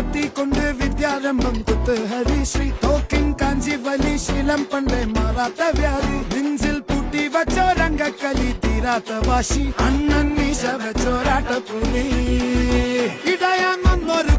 കത്തിക്കൊണ്ട് വിദ്യാരംഭം കുത്തുഹരി ശ്രീ തോക്കിൻ കാഞ്ചി വലി ശീലം പണ്ടേ മാറാത്ത വ്യാധി നെഞ്ചിൽ പൂട്ടി വച്ചോ രംഗക്കലി തീരാത്ത വാശി അണ്ണൻ മീശ വെച്ചോരാട്ട പുലി ഇടയാങ്ങൊന്നൊരു